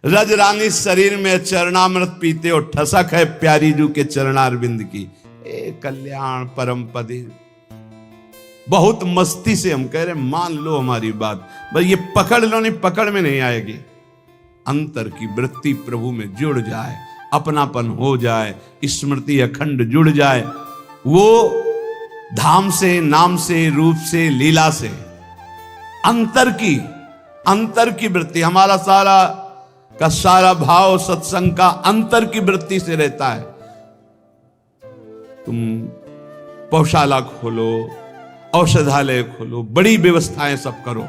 रज रानी शरीर में चरणामृत पीते हो, ठसक है प्यारी जू के चरणारविंद की। ए कल्याण परम पदे। बहुत मस्ती से हम कह रहे मान लो हमारी बात, बस ये पकड़ लो, नहीं पकड़ में नहीं आएगी। अंतर की वृत्ति प्रभु में जुड़ जाए, अपनापन हो जाए, स्मृति अखंड जुड़ जाए, वो धाम से, नाम से, रूप से, लीला से अंतर की वृत्ति, हमारा सारा का सारा भाव सत्संग का अंतर की वृत्ति से रहता है। तुम पौशाला खोलो, औषधालय खोलो, बड़ी व्यवस्थाएं सब करो,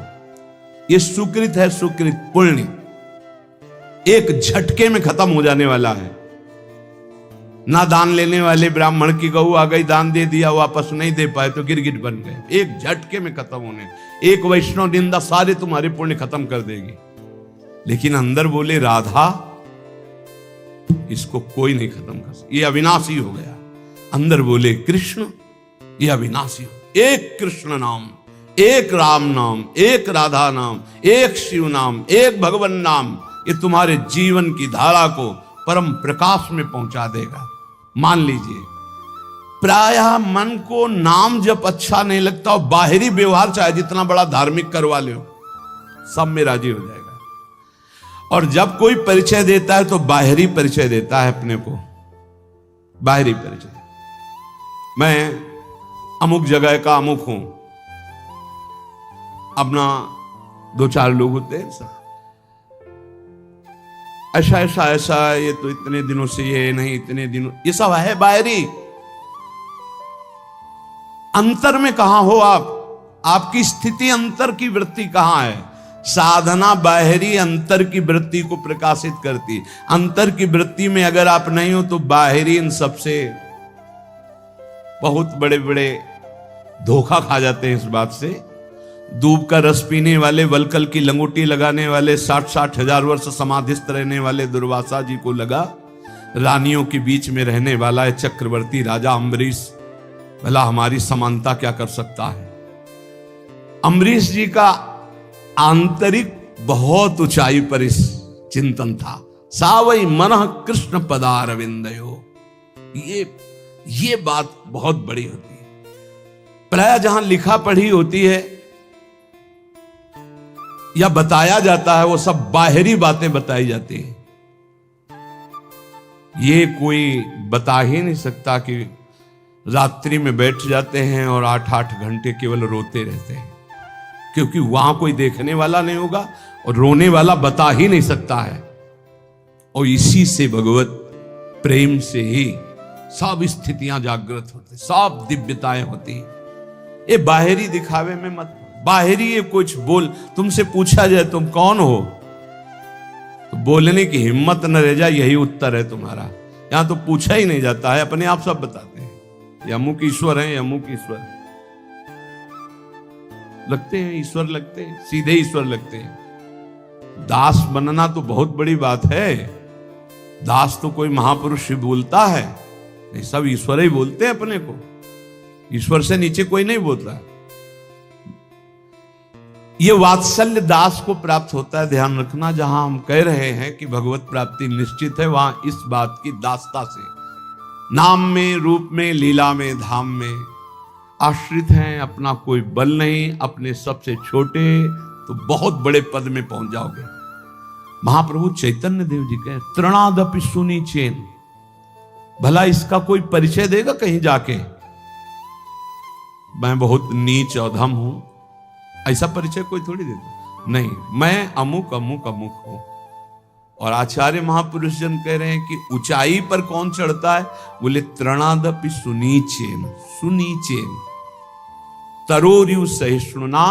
ये सुकृत है, सुकृत पुण्य एक झटके में खत्म हो जाने वाला है। ना दान लेने वाले ब्राह्मण की गऊ आ गई, दान दे दिया, वापस नहीं दे पाए तो गिरगिट बन गए, एक झटके में खत्म होने। एक वैष्णव निंदा सारे तुम्हारे पुण्य खत्म कर देगी। लेकिन अंदर बोले राधा, इसको कोई नहीं खत्म कर सकता, ये अविनाशी हो गया। अंदर बोले कृष्ण, ये अविनाशी हो। एक कृष्ण नाम, एक राम नाम, एक राधा नाम, एक शिव नाम, एक भगवान नाम, ये तुम्हारे जीवन की धारा को परम प्रकाश में पहुंचा देगा। मान लीजिए, प्रायः मन को नाम जब अच्छा नहीं लगता और बाहरी व्यवहार चाहे जितना बड़ा धार्मिक करवा लो, सब में राजी हो जाएगा। और जब कोई परिचय देता है तो बाहरी परिचय देता है अपने को, बाहरी परिचय, मैं अमुक जगह का अमुक हूं। अपना दो चार लोग होते हैं सब, ऐसा ऐसा ऐसा, ये तो इतने दिनों से, ये नहीं इतने दिनों, ये सब है बाहरी। अंतर में कहां हो आप? आपकी स्थिति अंतर की वृत्ति कहां है? साधना बाहरी अंतर की वृत्ति को प्रकाशित करती। अंतर की वृत्ति में अगर आप नहीं हो तो बाहरी इन सबसे बहुत बड़े बड़े धोखा खा जाते हैं। इस बात से दूब का रस पीने वाले, वलकल की लंगोटी लगाने वाले, 60-60 हजार वर्ष समाधिस्थ रहने वाले दुर्वासा जी को लगा रानियों के बीच में रहने वाला है चक्रवर्ती राजा अम्बरीश, भला हमारी समानता क्या कर सकता है। अम्बरीश जी का आंतरिक बहुत ऊंचाई पर इस चिंतन था। सावई मनः कृष्ण पदारविंदयो, ये बात बहुत बड़ी होती है। प्राय जहां लिखा पढ़ी होती है या बताया जाता है, वो सब बाहरी बातें बताई जाती हैं। ये कोई बता ही नहीं सकता कि रात्रि में बैठ जाते हैं और 8-8 घंटे केवल रोते रहते हैं, क्योंकि वहां कोई देखने वाला नहीं होगा और रोने वाला बता ही नहीं सकता है। और इसी से भगवत प्रेम से ही सब स्थितियां जागृत होती, सब दिव्यताएं होती। ये बाहरी दिखावे में मत, बाहरी ये कुछ बोल, तुमसे पूछा जाए तुम कौन हो तो बोलने की हिम्मत न रह जाए, यही उत्तर है तुम्हारा। यहां तो पूछा ही नहीं जाता है, अपने आप सब बताते हैं, ये अमुक ईश्वर है, अमुक ईश्वर लगते हैं, ईश्वर लगते हैं, सीधे ईश्वर लगते हैं। दास बनना तो बहुत बड़ी बात है। दास तो कोई महापुरुष ही बोलता है, नहीं सब ईश्वर ही बोलते हैं अपने को, ईश्वर से नीचे कोई नहीं बोलता। ये वात्सल्य दास को प्राप्त होता है। ध्यान रखना, जहां हम कह रहे हैं कि भगवत प्राप्ति निश्चित है, वहां इस बात की दासता से, नाम में, रूप में, लीला में, धाम में आश्रित हैं। अपना कोई बल नहीं, अपने सबसे छोटे तो बहुत बड़े पद में पहुंच जाओगे। महाप्रभु चैतन्य देव जी कहे तृणादपि सुनी चेन, भला इसका कोई परिचय देगा कहीं जाके, मैं बहुत नीच अधम हूं, ऐसा परिचय कोई थोड़ी देता नहीं, मैं अमुक अमुक अमुक हूं। और आचार्य महापुरुष जन कह रहे हैं कि ऊंचाई पर कौन चढ़ता है? बोले तृणादपि सुनीचेन, सुनीचेन तरोरियु सहिष्णुना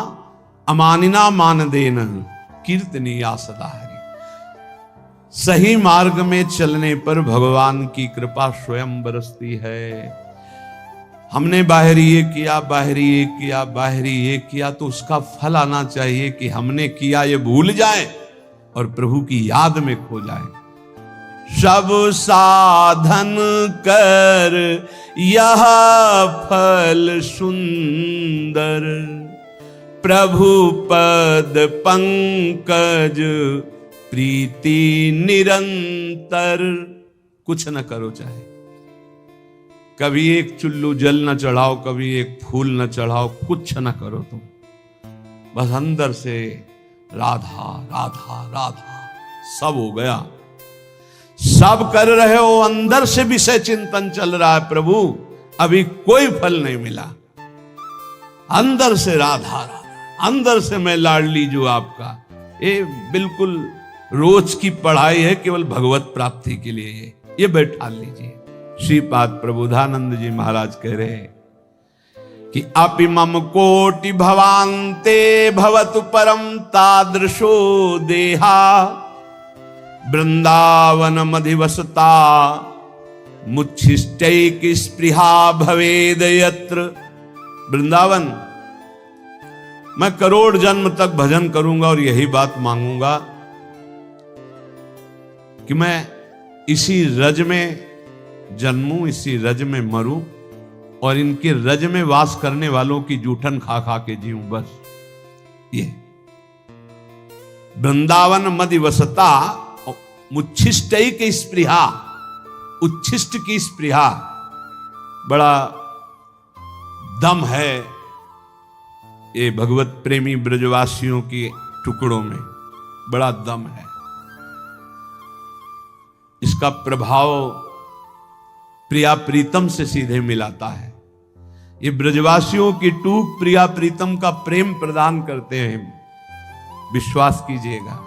अमानिना मानदेन कीर्तनीया सदा हरि। सही मार्ग में चलने पर भगवान की कृपा स्वयं बरसती है। हमने बाहरी ये किया, बाहरी ये किया, बाहरी ये किया, तो उसका फल आना चाहिए कि हमने किया ये भूल जाए और प्रभु की याद में खो जाए। सब साधन कर यह फल सुंदर, प्रभु पद पंकज प्रीति निरंतर। कुछ न करो, चाहे कभी एक चुल्लू जल न चढ़ाओ, कभी एक फूल न चढ़ाओ, कुछ न करो तुम, बस अंदर से राधा राधा राधा। सब हो गया, सब कर रहे हो, अंदर से विषय चिंतन चल रहा है, प्रभु अभी कोई फल नहीं मिला। अंदर से राधा राधा, अंदर से मैं लाडली जो आपका। ये बिल्कुल रोज की पढ़ाई है, केवल भगवत प्राप्ति के लिए। ये बैठा लीजिए। श्रीपाद प्रबोधानंद जी महाराज कह रहे हैं कि अपि मम कोटि भवान्ते भवतु परम तादृशो देहा, वृंदावन मधिवसता मुच्छिष्टैक स्पृहा भवेद यत्र। वृंदावन मैं करोड़ जन्म तक भजन करूंगा और यही बात मांगूंगा कि मैं इसी रज में जन्मूं, इसी रज में मरूं और इनके रज में वास करने वालों की जूठन खा खा के जीऊं, बस ये। वृंदावन मदिवसता मुच्छिष्टैक स्पृहा, उच्छिष्ट की स्पृहा, बड़ा दम है ये भगवत प्रेमी ब्रजवासियों के टुकड़ों में, बड़ा दम है। इसका प्रभाव प्रिया प्रीतम से सीधे मिलाता है। ये ब्रजवासियों की टूक प्रिया प्रीतम का प्रेम प्रदान करते हैं, विश्वास कीजिएगा।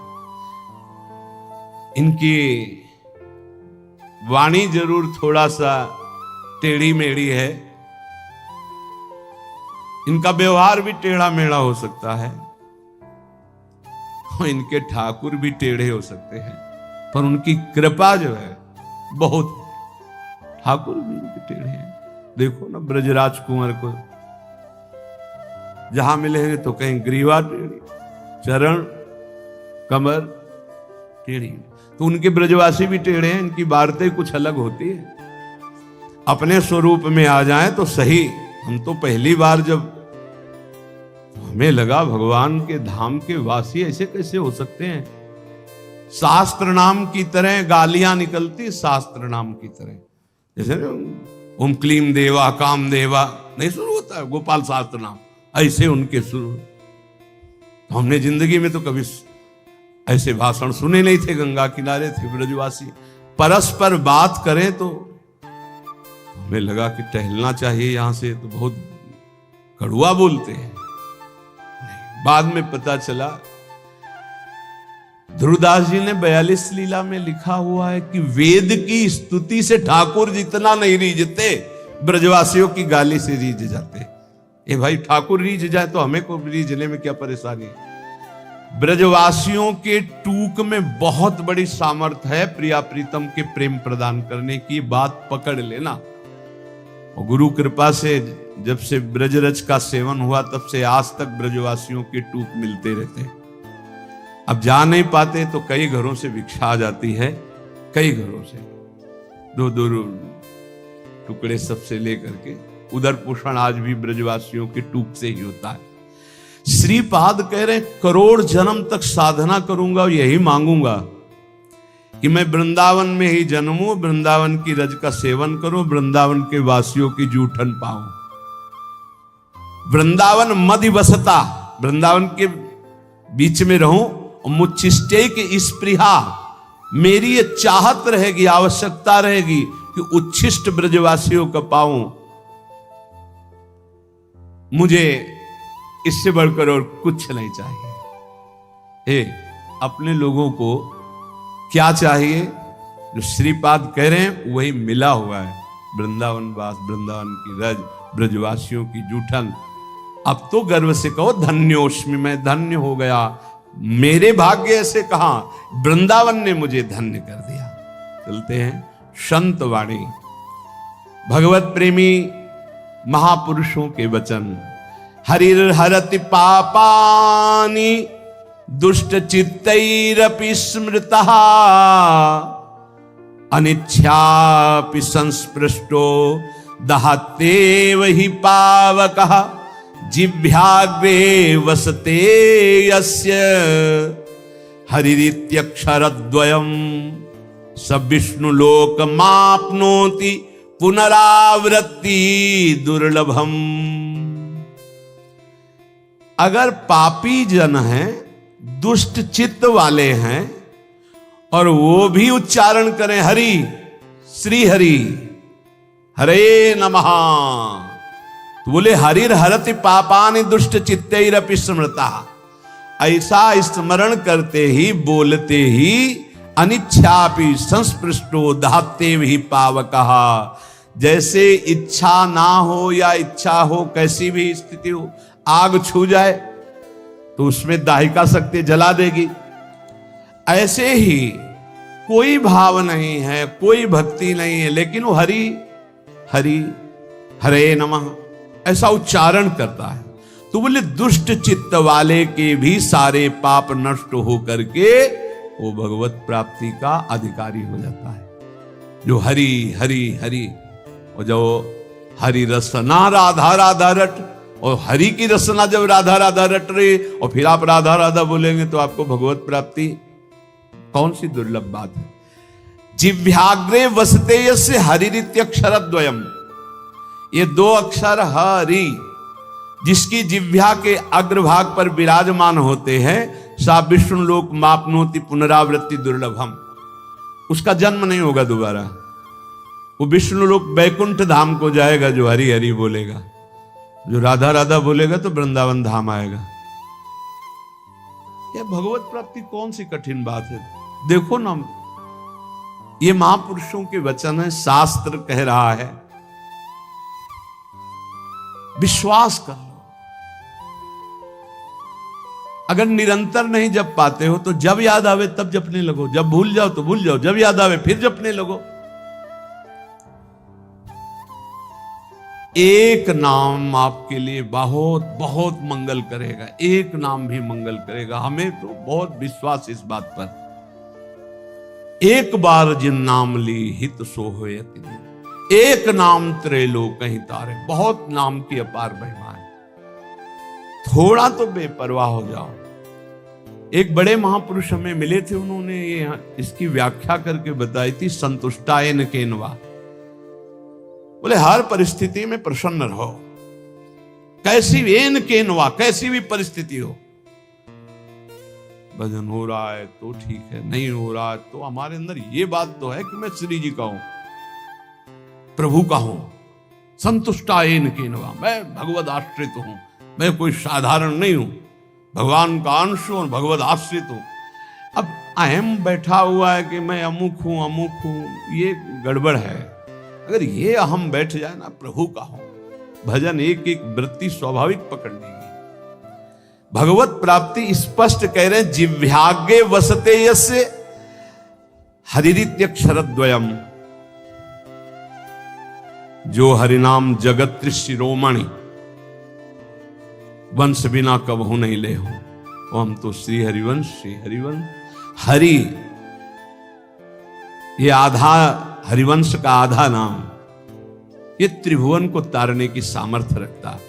इनकी वाणी जरूर थोड़ा सा टेढ़ी मेढ़ी है, इनका व्यवहार भी टेढ़ा मेढ़ा हो सकता है, और इनके ठाकुर भी टेढ़े हो सकते हैं, पर उनकी कृपा जो है बहुत है। ठाकुर भी इनके टेढ़े हैं। देखो ना ब्रजराज कुंवर को जहां मिलेंगे तो कहीं ग्रीवा टेढ़ी, चरण कमर टेढ़ी, तो उनके ब्रजवासी भी टेढ़े हैं। इनकी वार्तें कुछ अलग होती है। अपने स्वरूप में आ जाएं तो सही। हम तो पहली बार जब हमें लगा भगवान के धाम के वासी ऐसे कैसे हो सकते हैं। शास्त्र नाम की तरह गालियां निकलती, शास्त्र नाम की तरह, जैसे ओम क्लीम देवा काम देवा नहीं शुरू होता है गोपाल शास्त्र नाम, ऐसे उनके शुरू। तो हमने जिंदगी में तो कभी ऐसे भाषण सुने नहीं थे। गंगा किनारे थे ब्रजवासी, परस्पर बात करें तो हमें लगा कि टहलना चाहिए यहां से, तो बहुत कड़ुआ बोलते हैं। बाद में पता चला ध्रुवदास जी ने 42 लीला में लिखा हुआ है कि वेद की स्तुति से ठाकुर जितना नहीं रीझते, ब्रजवासियों की गाली से रीझ जाते। ए भाई, ठाकुर रीझ जाए तो हमें को रीझने में क्या परेशानी। ब्रजवासियों के टूक में बहुत बड़ी सामर्थ्य है प्रिया प्रीतम के प्रेम प्रदान करने की, बात पकड़ लेना। और गुरु कृपा से जब से ब्रजरज का सेवन हुआ तब से आज तक ब्रजवासियों के टूक मिलते रहते हैं। अब जा नहीं पाते तो कई घरों से भिक्षा आ जाती है, कई घरों से दो दो टुकड़े सबसे लेकर के। उधर पोषण आज भी ब्रजवासियों के टूक से ही होता है। श्रीपाद कह रहे करोड़ जन्म तक साधना करूंगा और यही मांगूंगा कि मैं वृंदावन में ही जन्मूं, वृंदावन की रज का सेवन करूं, वृंदावन के वासियों की जूठन पाऊं। वृंदावन मदिवसता, वृंदावन के बीच में रहूं, और मुच्छिष्टे की स्पृहा, मेरी ये चाहत रहेगी, आवश्यकता रहेगी कि उच्छिष्ट ब्रजवासियों का पाऊं। मुझे इससे बढ़कर और कुछ नहीं चाहिए। अपने लोगों को क्या चाहिए? जो श्रीपाद कह रहे हैं वही मिला हुआ है। वृंदावन वास, वृंदावन की रज, ब्रजवासियों की जूठन। अब तो गर्व से कहो धन्योस्मि, मैं धन्य हो गया। मेरे भाग्य से कहा, वृंदावन ने मुझे धन्य कर दिया। चलते हैं संत वाणी, भगवत प्रेमी महापुरुषों के वचन। हरिर हरति पापानि दुष्ट चित्तैरपि स्मृतः, अनिच्छापि संस्पृष्टो दहत्येव हि पावकः, जिह्वाग्रे वसते यस्य हरिरित्यक्षरद्वयम् स विष्णुलोक माप्नोति पुनरावृत्ति दुर्लभम। अगर पापी जन हैं, दुष्ट चित्त वाले हैं, और वो भी उच्चारण करें हरि, श्री हरि, हरे नमः, तो बोले हरिर हरति पापानि दुष्ट चित्तैरपि स्मृता। ऐसा स्मरण करते ही, बोलते ही अनिच्छापि संस्पृष्टो दहते भी पावकः। जैसे इच्छा ना हो या इच्छा हो, कैसी भी स्थिति हो, आग छू जाए तो उसमें दाहिका शक्ति जला देगी। ऐसे ही कोई भाव नहीं है, कोई भक्ति नहीं है, लेकिन वो हरि हरि हरे नमः ऐसा उच्चारण करता है, तो बोले दुष्ट चित्त वाले के भी सारे पाप नष्ट हो करके वो भगवत प्राप्ति का अधिकारी हो जाता है। जो हरि हरि हरि, और जो हरि रसना राधा राधा रट, और हरि की रसना जब राधा राधा रट रही और फिर आप राधा राधा बोलेंगे तो आपको भगवत प्राप्ति, कौन सी दुर्लभ बात है। जिह्वाग्रे वसते यस्य हरिरित्यक्षरद्वयम्, ये दो अक्षर हरि जिसकी जिह्वा के अग्रभाग पर विराजमान होते हैं, सा विष्णु लोक मापनोति पुनरावृत्ति दुर्लभम, उसका जन्म नहीं होगा दोबारा। वो विष्णु लोक बैकुंठ धाम को जाएगा जो हरि हरि बोलेगा, जो राधा राधा बोलेगा तो वृंदावन धाम आएगा। यह भगवत प्राप्ति कौन सी कठिन बात है। देखो ना, ये महापुरुषों के वचन है, शास्त्र कह रहा है, विश्वास कर लो। अगर निरंतर नहीं जप पाते हो तो जब याद आवे तब जपने लगो, जब भूल जाओ तो भूल जाओ, जब याद आवे फिर जपने लगो। एक नाम आपके लिए बहुत बहुत मंगल करेगा, एक नाम भी मंगल करेगा। हमें तो बहुत विश्वास इस बात पर। एक बार जिन नाम ली हित सो होय अति दिन, एक नाम त्रैलोक कहीं तारे। बहुत नाम की अपार महिमा है, थोड़ा तो बेपरवाह हो जाओ। एक बड़े महापुरुष हमें मिले थे, उन्होंने ये इसकी व्याख्या करके बताई थी, संतुष्टायन केनवा। बोले हर परिस्थिति में प्रसन्न रहो, कैसी एन केनवा, कैसी भी परिस्थिति हो। भजन हो रहा है तो ठीक है, नहीं हो रहा है तो हमारे अंदर ये बात तो है कि मैं श्री जी का हूं, प्रभु का हूं। संतुष्टायन केनवा, मैं भगवद आश्रित हूं, मैं कोई साधारण नहीं हूं, भगवान का अंश हूं और भगवद आश्रित हूं। अब अहम बैठा हुआ है कि मैं अमुक हूं, ये गड़बड़ है। अगर ये अहम बैठ जाए ना, प्रभु का हूं, भजन एक एक वृत्ति स्वाभाविक पकड़ लेगी। भगवत प्राप्ति स्पष्ट कह रहे हैं, जिह्वाग्रे वसते यस्य हरिरित्यक्षरद्वयम्, जो हरिनाम जगत शिरोमणि, वंश बिना कबहू नहीं ले हो। वो हम तो श्री हरिवंश, श्री हरिवंश। हरि ये आधा, हरिवंश का आधा नाम, ये त्रिभुवन को तारने की सामर्थ्य रखता है।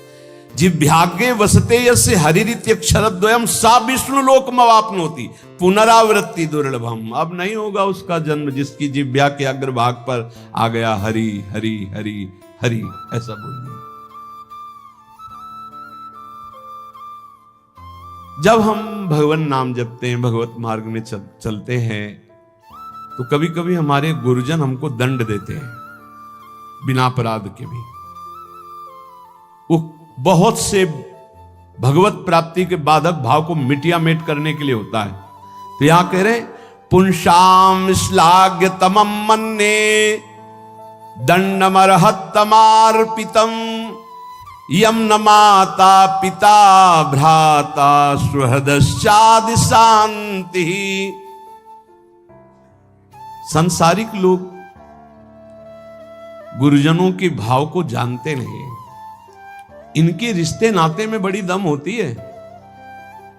जिह्वाग्रे वसते यस्य हरिरित्यक्षरद्वयम् सा विष्णु लोकमवाप्नोति पुनरावृत्ति दुर्लभम। अब नहीं होगा उसका जन्म जिसकी जिह्वा के अग्रभाग पर आ गया हरि हरि हरि हरि, ऐसा बोलिए। जब हम भगवान नाम जपते हैं, भगवत मार्ग में चलते हैं, तो कभी कभी हमारे गुरुजन हमको दंड देते हैं बिना अपराध के भी। वो बहुत से भगवत प्राप्ति के बाधक भाव को मिटिया मेट करने के लिए होता है। तो यहां कह रहे, पुंसाम श्लाघ्य तमम मन्ने दंडमर्हत्तमार्पितम यम न माता पिता भ्राता सुहृदश्चादि शांति। संसारिक लोग गुरुजनों के भाव को जानते नहीं, इनके रिश्ते नाते में बड़ी दम होती है।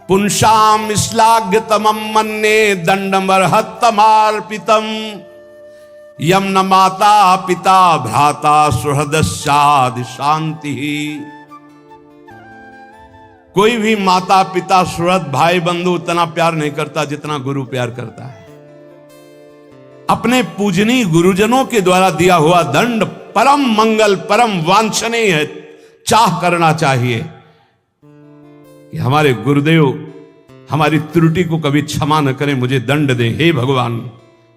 पुंसाम श्लाघ्य तमम मन्ने दंडमर्हत्तमार्पितम यम न माता पिता भ्राता सुहृदश्चादि शांति। कोई भी माता पिता सुहृद भाई बंधु उतना प्यार नहीं करता जितना गुरु प्यार करता है। अपने पूजनीय गुरुजनों के द्वारा दिया हुआ दंड परम मंगल परम वांछनीय है। चाह करना चाहिए कि हमारे गुरुदेव हमारी त्रुटि को कभी क्षमा न करें, मुझे दंड दें। हे भगवान,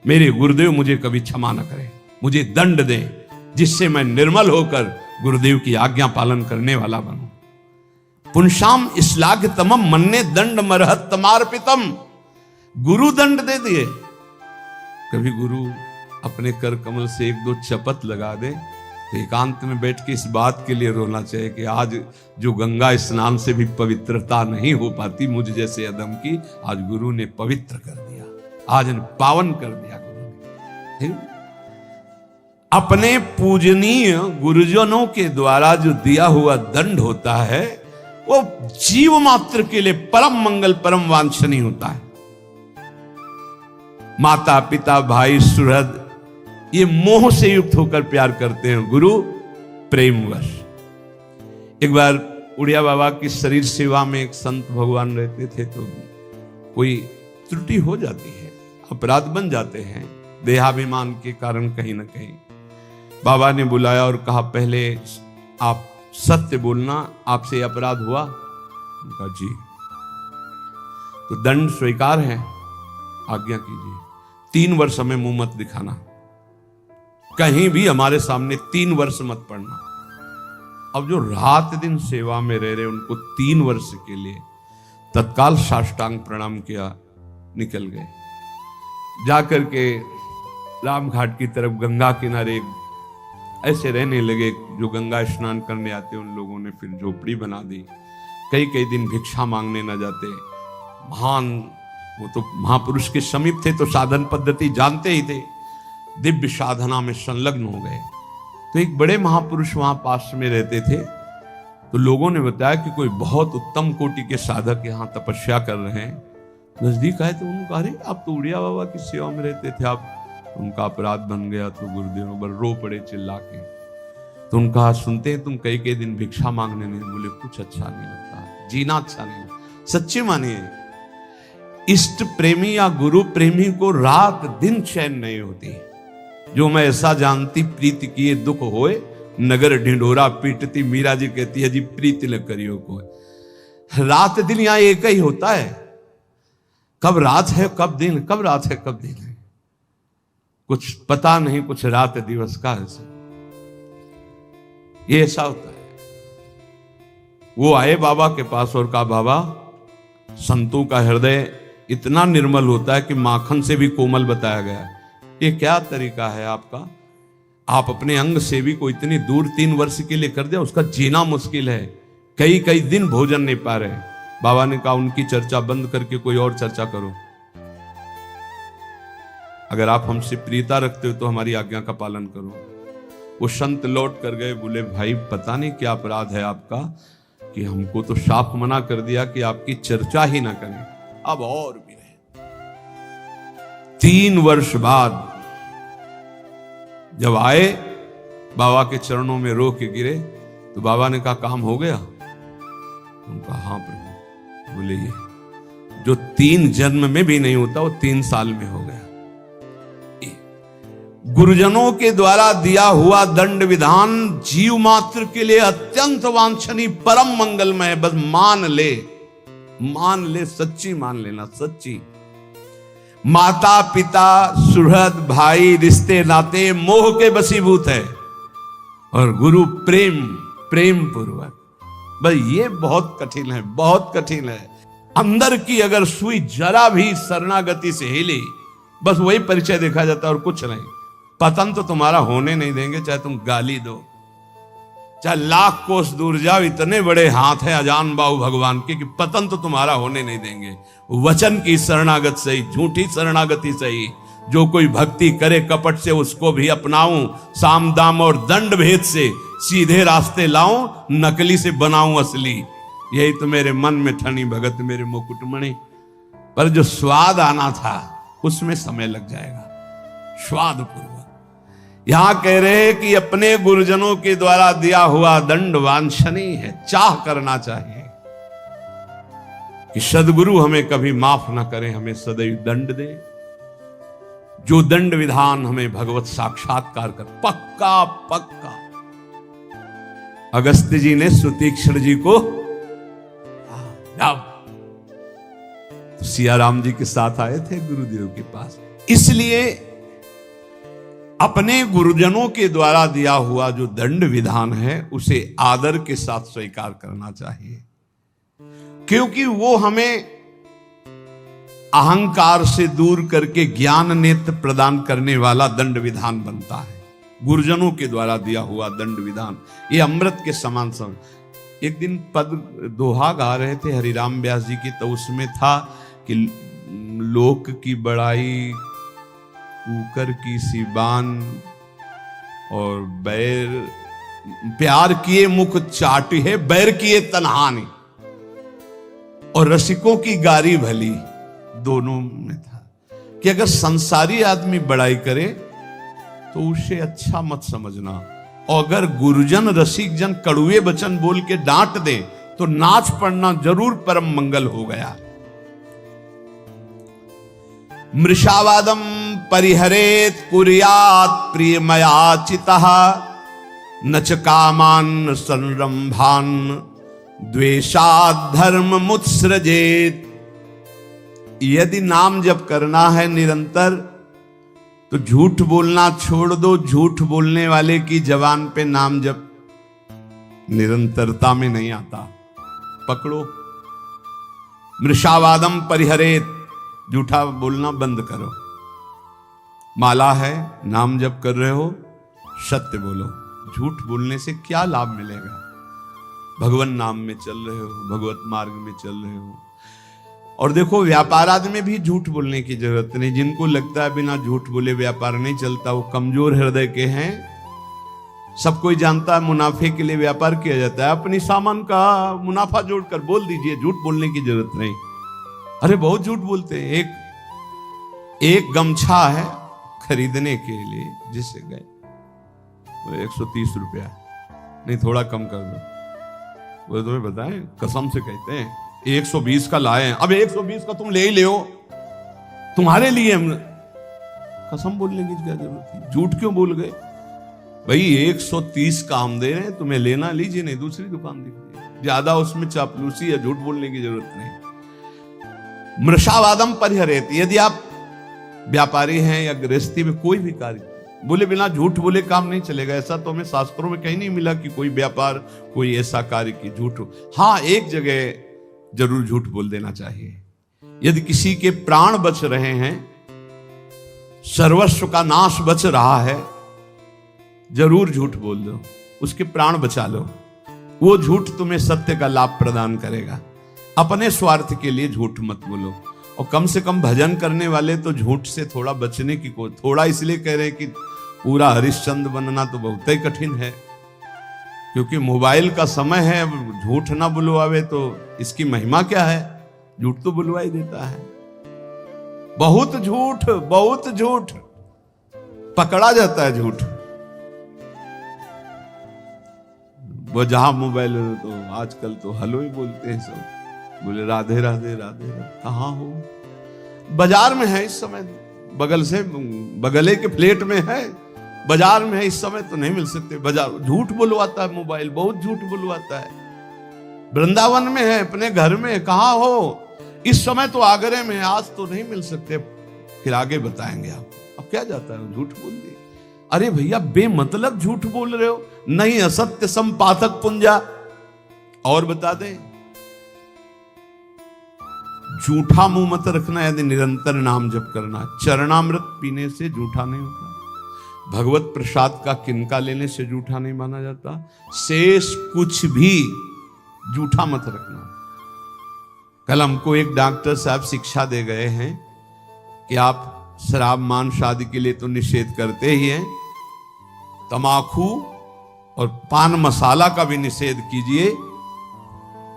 मेरे गुरुदेव मुझे कभी क्षमा न करें, मुझे दंड दें, जिससे मैं निर्मल होकर गुरुदेव की आज्ञा पालन करने वाला बनूं। पुंसाम श्लाघ्यतमं मन्ये दंड मरहत तमार्पितम। गुरु दंड दे दिए। कभी गुरु अपने कर कमल से एक दो चपत लगा दे तो एकांत में बैठ के इस बात के लिए रोना चाहिए कि आज जो गंगा स्नान से भी पवित्रता नहीं हो पाती मुझ जैसे अदम की, आज गुरु ने पवित्र कर दिया, आज ने पावन कर दिया गुरु ने। अपने पूजनीय गुरुजनों के द्वारा जो दिया हुआ दंड होता है वो जीव मात्र के लिए परम मंगल परम वांछनीय होता है। माता पिता भाई सुहृद ये मोह से युक्त होकर प्यार करते हैं, गुरु प्रेमवश। एक बार उड़िया बाबा की शरीर सेवा में एक संत भगवान रहते थे, तो कोई त्रुटि हो जाती है, अपराध बन जाते हैं देहाभिमान के कारण कहीं ना कहीं। बाबा ने बुलाया और कहा पहले आप सत्य बोलना, आपसे अपराध हुआ? उनका जी। तो दंड स्वीकार है, आज्ञा कीजिए। 3 वर्ष हमें मुंह मत दिखाना, कहीं भी हमारे सामने 3 वर्ष मत पढ़ना। अब जो रात दिन सेवा में रह रहे उनको 3 वर्ष के लिए तत्काल साष्टांग प्रणाम किया, निकल गए। जाकर के राम घाट की तरफ गंगा किनारे ऐसे रहने लगे। जो गंगा स्नान करने आते उन लोगों ने फिर झोपड़ी बना दी। कई कई दिन भिक्षा मांगने न जाते। महान वो तो महापुरुष के समीप थे तो साधन पद्धति जानते ही थे, दिव्य साधना में संलग्न हो गए। तो एक बड़े महापुरुष वहां पास में रहते थे, तो लोगों ने बताया कि कोई बहुत उत्तम कोटि के साधक यहाँ तपस्या कर रहे हैं। नजदीक आए तो उन्होंने कहा अरे आप तो उड़िया बाबा की सेवा में रहते थे, आप उनका अपराध बन गया। तो गुरुदेव पर रो पड़े चिल्ला के। तो उनका सुनते हैं तुम कई कई दिन भिक्षा मांगने नहीं, बोले कुछ अच्छा नहीं लगता, जीना अच्छा नहीं। सच्ची मानिए, इष्ट प्रेमी या गुरु प्रेमी को रात दिन चैन नहीं होती। जो मैं ऐसा जानती प्रीति किए दुख होए, नगर ढिंढोरा पीटती। मीरा जी कहती है जी प्रीति न करियो को। रात दिन यहां एक ही होता है, कब रात है कब दिन, कब रात है कब दिन है कुछ पता नहीं, कुछ रात दिवस का ऐसा ये ऐसा होता है। वो आए बाबा के पास और कहा बाबा, संतों का हृदय इतना निर्मल होता है कि माखन से भी कोमल बताया गया। ये क्या तरीका है आपका? आप अपने अंग से भी को इतनी दूर 3 वर्ष के लिए कर दिया, उसका जीना मुश्किल है, कई कई दिन भोजन नहीं पा रहे। बाबा ने कहा उनकी चर्चा बंद करके कोई और चर्चा करो। अगर आप हमसे प्रियता रखते हो तो हमारी आज्ञा का पालन करो। वो संत लौट कर गए, बोले भाई पता नहीं क्या अपराध है आपका कि हमको तो साफ मना कर दिया कि आपकी चर्चा ही ना करें, अब और भी रहे। 3 वर्ष बाद जब आए बाबा के चरणों में रो के गिरे तो बाबा ने कहा काम हो गया? उनका हाँ प्रभु। बोले ये जो 3 जन्म में भी नहीं होता वो 3 साल में हो गया। गुरुजनों के द्वारा दिया हुआ दंड विधान जीव मात्र के लिए अत्यंत वांछनीय परम मंगलमय। बस मान ले, सच्ची मान लेना, सच्ची। माता पिता सुहृद भाई रिश्ते नाते मोह के वशीभूत है और गुरु प्रेम पूर्वक। बस ये बहुत कठिन है, बहुत कठिन है। अंदर की अगर सुई जरा भी शरणागति से हिली, बस वही परिचय देखा जाता है और कुछ नहीं। पतन तो तुम्हारा होने नहीं देंगे, चाहे तुम गाली दो, चाहे लाख कोस दूर जाओ। इतने बड़े हाथ है अजान बाहु भगवान के कि पतन तो तुम्हारा होने नहीं देंगे। वचन की शरणागत सही, झूठी शरणागति सही। जो कोई भक्ति करे कपट से उसको भी अपनाऊं, साम दाम और दंड भेद से सीधे रास्ते लाऊं, नकली से बनाऊं असली। यही तो मेरे मन में ठनी भगत मेरे मुकुटमणि। पर जो स्वाद आना था उसमें समय लग जाएगा, स्वाद पूर्वक। यहां कह रहे हैं कि अपने गुरुजनों के द्वारा दिया हुआ दंड वांछनीय है, चाह करना चाहिए। कि सदगुरु हमें कभी माफ ना करें, हमें सदैव दंड दे। जो दंड विधान हमें भगवत साक्षात्कार कर, पक्का पक्का। अगस्त्य जी ने सुतीक्ष्ण जी को तो सिया राम जी के साथ आए थे गुरुदेव के पास। इसलिए अपने गुरुजनों के द्वारा दिया हुआ जो दंड विधान है उसे आदर के साथ स्वीकार करना चाहिए, क्योंकि वो हमें अहंकार से दूर करके ज्ञान नेत्र प्रदान करने वाला दंड विधान बनता है। गुरुजनों के द्वारा दिया हुआ दंड विधान ये अमृत के समान सम। एक दिन पद दोहा गा रहे थे हरिराम व्यास जी की, तो उसमें था कि लोक की बड़ाई कुकर की सिबान और बैर प्यार किए मुख चाटी है, बैर किए तन्हानी, और रसिकों की गारी भली। दोनों में था कि अगर संसारी आदमी बड़ाई करे तो उसे अच्छा मत समझना, और अगर गुरुजन रसिक जन कड़ुए वचन बोल के डांट दे तो नाच पड़ना जरूर परम मंगल हो गया। मृषावादम परिहरेत कुर्यात प्रियमयाचितः न च कामान संरंभान द्वेषात् धर्म मुत्सृजेत। यदि नाम जप करना है निरंतर तो झूठ बोलना छोड़ दो। झूठ बोलने वाले की जबान पे नाम जप निरंतरता में नहीं आता। पकड़ो, मृषावादम परिहरेत, झूठा बोलना बंद करो। माला है, नाम जप कर रहे हो, सत्य बोलो। झूठ बोलने से क्या लाभ मिलेगा? भगवान नाम में चल रहे हो, भगवत मार्ग में चल रहे हो। और देखो, व्यापार आदि में भी झूठ बोलने की जरूरत नहीं। जिनको लगता है बिना झूठ बोले व्यापार नहीं चलता, वो कमजोर हृदय के हैं। सब कोई जानता है मुनाफे के लिए व्यापार किया जाता है। अपनी सामान का मुनाफा जोड़कर बोल दीजिए, झूठ बोलने की जरूरत नहीं। अरे बहुत झूठ बोलते हैं। एक गमछा है खरीदने के लिए, जिससे गए 130 रुपया, नहीं थोड़ा कम कर दो। वो तुम्हें बताएं, कसम से कहते हैं 120 का लाए हैं। अब 120 का तुम ले ही ले, तुम्हारे लिए हम कसम बोलने की क्या जरूरत थी? झूठ क्यों बोल गए भाई? 130 का हम दे रहे हैं, तुम्हें लेना लीजिए, नहीं दूसरी दुकान दीजिए। ज्यादा उसमें चापलूसी या झूठ बोलने की जरूरत नहीं। मृषावादम परिहरेत, यदि आप व्यापारी हैं या गृहस्थी में कोई भी कार्य बोले बिना झूठ बोले काम नहीं चलेगा। ऐसा तो हमें शास्त्रों में कहीं नहीं मिला कि कोई व्यापार, कोई ऐसा कार्य की झूठ हो। हाँ, एक जगह जरूर झूठ बोल देना चाहिए। यदि किसी के प्राण बच रहे हैं, सर्वस्व का नाश बच रहा है, जरूर झूठ बोल दो, उसके प्राण बचा लो। वो झूठ तुम्हें सत्य का लाभ प्रदान करेगा। अपने स्वार्थ के लिए झूठ मत बोलो। और कम से कम भजन करने वाले तो झूठ से थोड़ा बचने की को थोड़ा इसलिए कह रहे हैं कि पूरा हरिश्चंद्र बनना तो बहुत ही कठिन है, क्योंकि मोबाइल का समय है। अब झूठ ना बुलवावे तो इसकी महिमा क्या है? झूठ तो बुलवा ही देता है। बहुत झूठ पकड़ा जाता है। झूठ वो जहां मोबाइल तो आजकल तो हेलो ही बोलते हैं सब। बोले राधे राधे राधे राधे। कहाँ हो? बाजार में है इस समय, बगल से बगले के फ्लेट में है, बाजार में है इस समय, तो नहीं मिल सकते। बाजार झूठ बुलवाता है मोबाइल, बहुत झूठ बुलवाता है। वृंदावन में है, अपने घर में, कहाँ हो? इस समय तो आगरे में, आज तो नहीं मिल सकते, फिर आगे बताएंगे आप। अब क्या जाता है, झूठ बोल दिए। अरे भैया, बेमतलब झूठ बोल रहे हो। नहीं असत्य संपातक पुंजा। और बता दें, झूठा मुंह मत रखना। यदि निरंतर नाम जप करना, चरणामृत पीने से झूठा नहीं होता। भगवत प्रसाद का किनका लेने से झूठा नहीं माना जाता। शेष कुछ भी झूठा मत रखना। कल हमको एक डॉक्टर साहब शिक्षा दे गए हैं कि आप शराब मांस आदि के लिए तो निषेध करते ही हैं, तमाकू और पान मसाला का भी निषेध कीजिए,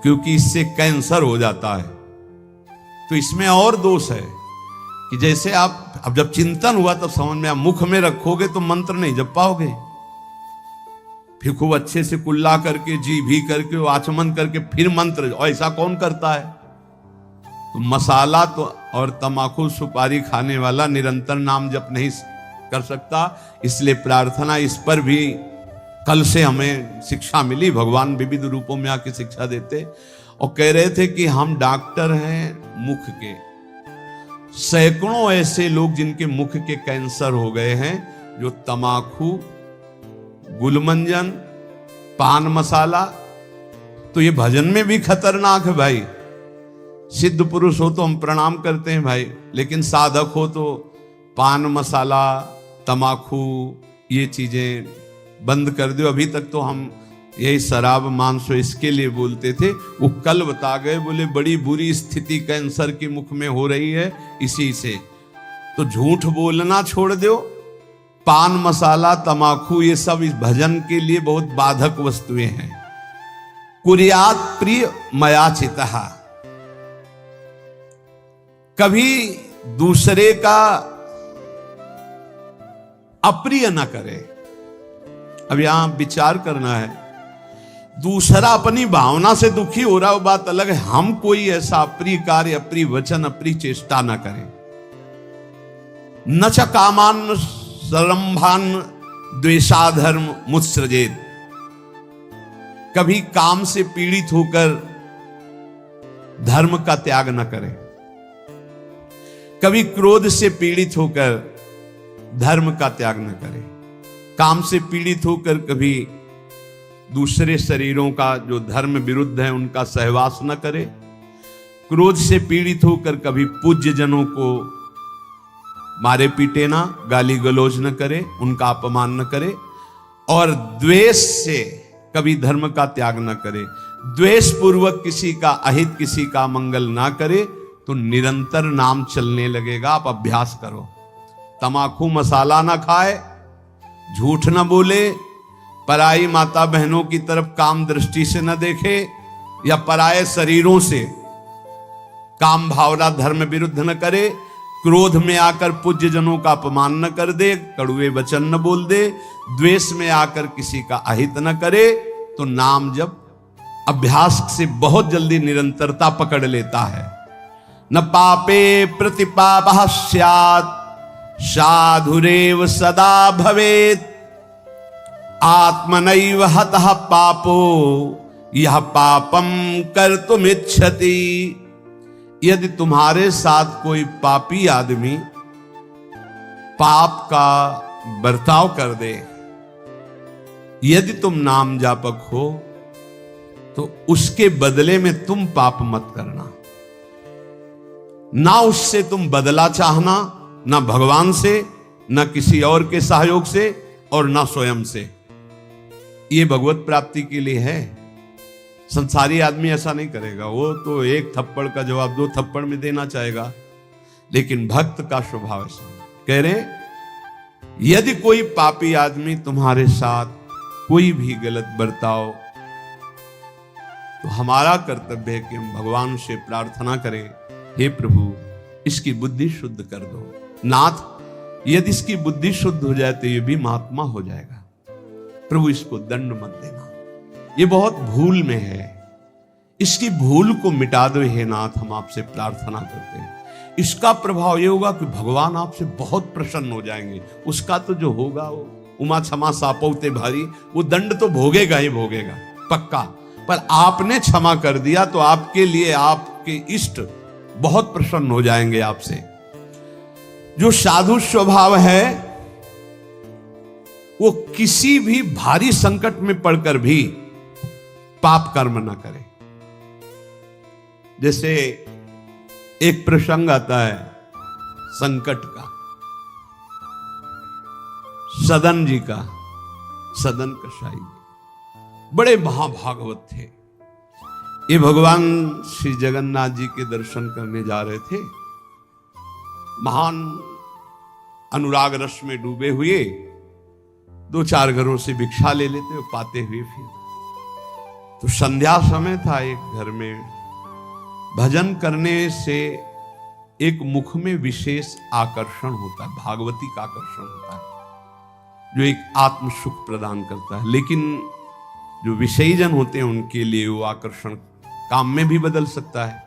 क्योंकि इससे कैंसर हो जाता है। तो इसमें और दोष है कि जैसे आप अब जब चिंतन हुआ तब समझ में, आप मुख में रखोगे तो मंत्र नहीं जप पाओगे। फिर खूब अच्छे से कुल्ला करके, जी भी करके, आचमन करके फिर मंत्र, और ऐसा कौन करता है? तो मसाला तो और तमाकू सुपारी खाने वाला निरंतर नाम जप नहीं कर सकता। इसलिए प्रार्थना इस पर भी कल से हमें शिक्षा मिली। भगवान विविध रूपों में आके शिक्षा देते और कह रहे थे कि हम डॉक्टर हैं मुख के। सैकड़ों ऐसे लोग जिनके मुख के कैंसर हो गए हैं, जो तमाकू, गुलमंजन, पान मसाला, तो ये भजन में भी खतरनाक है भाई। सिद्ध पुरुष हो तो हम प्रणाम करते हैं भाई, लेकिन साधक हो तो पान मसाला, तमाकू, ये चीजें बंद कर दो। अभी तक तो हम यही शराब मांस इसके लिए बोलते थे, वो कल बता गए, बोले बड़ी बुरी स्थिति कैंसर के मुख में हो रही है इसी से। तो झूठ बोलना छोड़ दो। पान मसाला तमाकू ये सब इस भजन के लिए बहुत बाधक वस्तुएं हैं। कुर्यात प्रिय मया चितः, कभी दूसरे का अप्रिय ना करे। अब यहां विचार करना है, दूसरा अपनी भावना से दुखी हो रहा हो बात अलग है, हम कोई ऐसा अप्रिय कार्य, अप्रिय वचन, अप्रिय चेष्टा ना करें। न च कामान सरंभान द्वेषाधर्म मुत्सृजेत, कभी काम से पीड़ित होकर धर्म का त्याग न करें। कभी क्रोध से पीड़ित होकर धर्म का त्याग न करें। काम से पीड़ित होकर कभी दूसरे शरीरों का जो धर्म विरुद्ध है उनका सहवास न करे। क्रोध से पीड़ित होकर कभी पूज्य जनों को मारे पीटे ना, गाली गलौज न करे, उनका अपमान न करे। और द्वेष से कभी धर्म का त्याग न करे। द्वेष पूर्वक किसी का अहित, किसी का मंगल ना करे, तो निरंतर नाम चलने लगेगा। आप अभ्यास करो। तमाकू मसाला ना खाए, झूठ न बोले, पराई माता बहनों की तरफ काम दृष्टि से न देखे, या पराये शरीरों से काम भावना धर्म विरुद्ध न करे। क्रोध में आकर पूज्य जनों का अपमान न कर दे, कड़ुए वचन न बोल दे, द्वेष में आकर किसी का अहित न करे। तो नाम जब अभ्यास से बहुत जल्दी निरंतरता पकड़ लेता है। न पापे प्रतिपापः स्यात् साधुरेव सदा भवेत्, आत्मनैव हतः पापो यह पापम कर्तुमिच्छति। यदि तुम्हारे साथ कोई पापी आदमी पाप का बर्ताव कर दे, यदि तुम नाम जापक हो, तो उसके बदले में तुम पाप मत करना। ना उससे तुम बदला चाहना, ना भगवान से, ना किसी और के सहयोग से, और ना स्वयं से। ये भगवत प्राप्ति के लिए है। संसारी आदमी ऐसा नहीं करेगा। वो तो एक थप्पड़ का जवाब 2 थप्पड़ में देना चाहेगा, लेकिन भक्त का स्वभाव ऐसा। कह रहे, यदि कोई पापी आदमी तुम्हारे साथ कोई भी गलत बर्ताव, तो हमारा कर्तव्य है कि हम भगवान से प्रार्थना करें, हे प्रभु इसकी बुद्धि शुद्ध कर दो। नाथ, यदि इसकी बुद्धि शुद्ध हो जाए तो ये भी महात्मा हो जाएगा। प्रभु इसको दंड मत देना, ये बहुत भूल में है, इसकी भूल को मिटा दो हे नाथ, हम आपसे प्रार्थना करते हैं। इसका प्रभाव ये होगा कि भगवान आपसे बहुत प्रसन्न हो जाएंगे। उसका तो जो होगा वो उमा क्षमा सापौते भारी, वो दंड तो भोगेगा ही भोगेगा पक्का। पर आपने क्षमा कर दिया तो आपके लिए आपके इष्ट बहुत प्रसन्न हो जाएंगे आपसे। जो साधु स्वभाव है वो किसी भी भारी संकट में पड़कर भी पाप कर्म ना करे। जैसे एक प्रसंग आता है संकट का, सदन जी का, सदन कसाई बड़े महाभागवत थे। ये भगवान श्री जगन्नाथ जी के दर्शन करने जा रहे थे। महान अनुराग रस में डूबे हुए 2-4 घरों से भिक्षा ले लेते पाते हुए फिर। तो संध्या समय था, एक घर में भजन करने से एक मुख में विशेष आकर्षण होता है, भागवती का आकर्षण होता है, जो एक आत्म सुख प्रदान करता है। लेकिन जो विषयी जन होते हैं उनके लिए वो आकर्षण काम में भी बदल सकता है।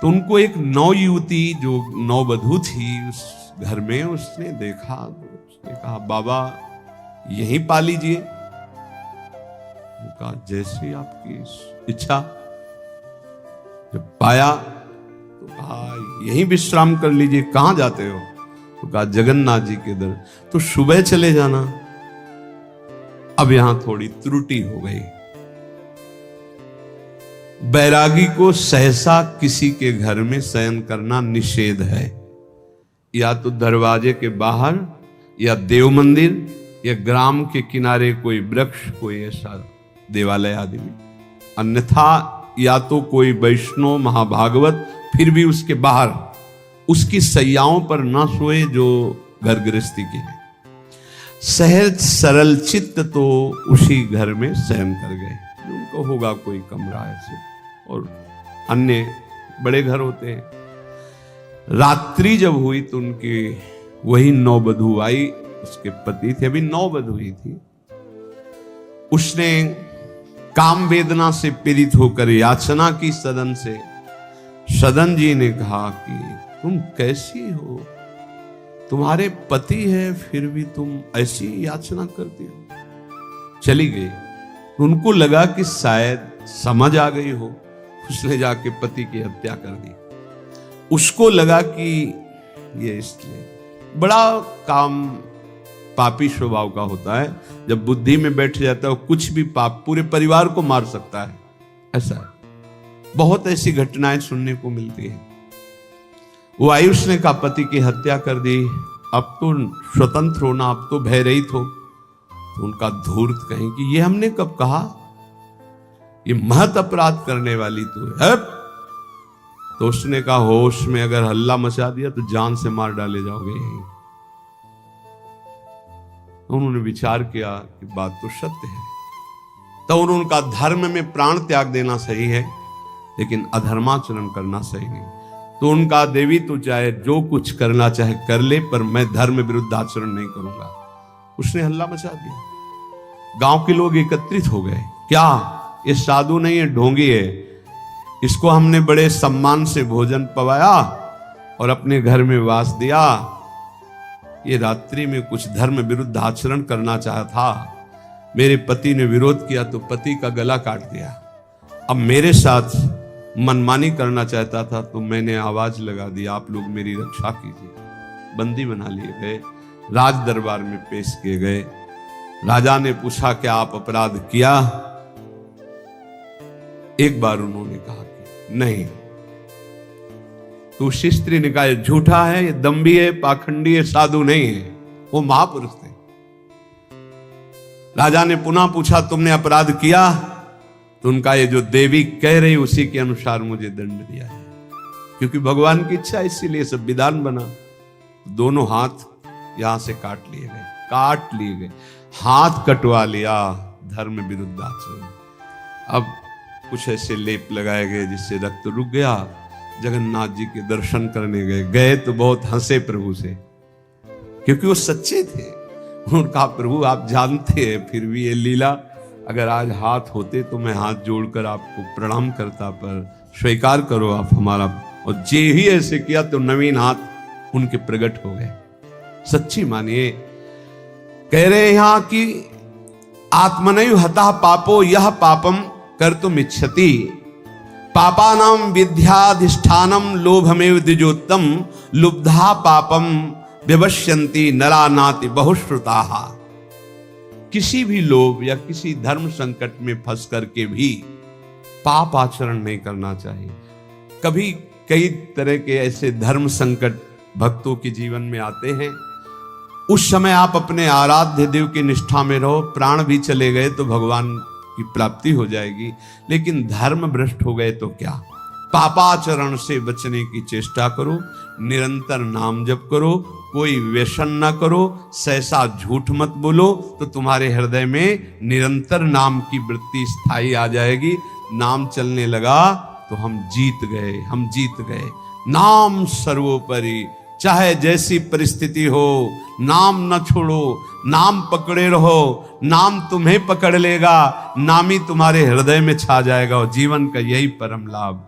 तो उनको एक नवयुवती जो नववधू थी उस घर में, उसने देखा, उसने कहा बाबा यहीं पा लीजिए। कहा जैसी आपकी इच्छा। जब पाया तो कहा यहीं विश्राम कर लीजिए। कहां जाते हो? तो कहा जगन्नाथ जी के दर। तो सुबह चले जाना। अब यहां थोड़ी त्रुटि हो गई। बैरागी को सहसा किसी के घर में शयन करना निषेध है, या तो दरवाजे के बाहर, या देव मंदिर, या ग्राम के किनारे कोई वृक्ष, कोई ऐसा देवालय आदि में। अन्यथा या तो कोई वैष्णव महाभागवत, फिर भी उसके बाहर उसकी सैयाओं पर न सोए जो घर गृहस्थी के हैं। सहज सरल चित्त तो उसी घर में शयन कर गए। उनको होगा कोई कमरा ऐसे, और अन्य बड़े घर होते हैं। रात्रि जब हुई तो उनकी वही नववधू आई, उसके पति थे, अभी नववधू हुई थी। उसने काम वेदना से पीड़ित होकर याचना की सदन से। सदन जी ने कहा कि तुम कैसी हो, तुम्हारे पति है फिर भी तुम ऐसी याचना करती हो। चली गई। उनको लगा कि शायद समझ आ गई हो, उसने जाके पति की हत्या कर दी। उसको लगा कि ये इसलिए बड़ा काम पापी स्वभाव का होता है। जब बुद्धि में बैठ जाता है कुछ भी पाप पूरे परिवार को मार सकता है, ऐसा है। बहुत ऐसी घटनाएं सुनने को मिलती हैं। वो आयुष ने कहा पति की हत्या कर दी, अब तो स्वतंत्र होना, अब तो भय रहित हो। तो उनका धूर्त कहें कि ये हमने कब कहा, ये महत अपराध करने वाली तो है। तो उसने कहा होश में अगर हल्ला मचा दिया तो जान से मार डाले जाओगे। उन्होंने विचार किया कि बात तो सत्य है। तो उनका धर्म में प्राण त्याग देना सही है, लेकिन अधर्माचरण करना सही नहीं। तो उनका देवी तो चाहे जो कुछ करना चाहे कर ले, पर मैं धर्म विरुद्ध आचरण नहीं करूंगा। उसने हल्ला मचा दिया। गांव के लोग एकत्रित हो गए। क्या ये साधु नहीं है, ढोंगी है, इसको हमने बड़े सम्मान से भोजन पवाया और अपने घर में वास दिया। ये रात्रि में कुछ धर्म विरुद्ध आचरण करना चाहा था, मेरे पति ने विरोध किया तो पति का गला काट दिया। अब मेरे साथ मनमानी करना चाहता था तो मैंने आवाज लगा दी, आप लोग मेरी रक्षा कीजिए। बंदी बना लिए गए, राज दरबार में पेश किए गए। राजा ने पूछा क्या आप अपराध किया? एक बार उन्होंने कहा कि नहीं। तो उस स्त्री ने कहा झूठा है, ये दम्भी है, पाखंडी है, साधु नहीं है, वो महापुरुष थे। राजा ने पुनः पूछा तुमने अपराध किया? तो उनका ये जो देवी कह रही उसी के अनुसार मुझे दंड दिया है, क्योंकि भगवान की इच्छा, इसीलिए सब विधान बना। दोनों हाथ यहां से काट लिए गए, हाथ कटवा लिया, धर्म विरुद्ध आचरण। अब कुछ ऐसे लेप लगाए गए जिससे रक्त रुक गया। जगन्नाथ जी के दर्शन करने गए तो बहुत हंसे प्रभु से, क्योंकि वो सच्चे थे। उन्होंने कहा प्रभु आप जानते हैं फिर भी ये लीला, अगर आज हाथ होते तो मैं हाथ जोड़कर आपको प्रणाम करता, पर स्वीकार करो आप हमारा। और जे ही ऐसे किया तो नवीन हाथ उनके प्रकट हो गए। सच्ची मानिए। कह रहे यहां कि आत्मनैव हतः पापो यह पापम कर्तुम इच्छति, पापानाम विद्याधिष्ठानम लोभमेव द्विजोत्तम, लुब्धा पापम विवश्यन्ति नरा नाति बहुश्रुताः। किसी भी लोभ या किसी धर्म संकट में फंस करके भी पाप आचरण नहीं करना चाहिए। कभी कई तरह के ऐसे धर्म संकट भक्तों के जीवन में आते हैं, उस समय आप अपने आराध्य देव की निष्ठा में रहो। प्राण भी चले गए तो भगवान की प्राप्ति हो जाएगी, लेकिन धर्म भ्रष्ट हो गए तो क्या? पापाचरण से बचने की चेष्टा करो, निरंतर नाम जप करो, कोई व्यसन ना करो, सहसा झूठ मत बोलो, तो तुम्हारे हृदय में निरंतर नाम की वृत्ति स्थायी आ जाएगी। नाम चलने लगा तो हम जीत गए। नाम सर्वोपरि, चाहे जैसी परिस्थिति हो, नाम न छोड़ो, नाम पकड़े रहो, नाम तुम्हें पकड़ लेगा, नाम ही तुम्हारे हृदय में छा जाएगा, और जीवन का यही परम लाभ।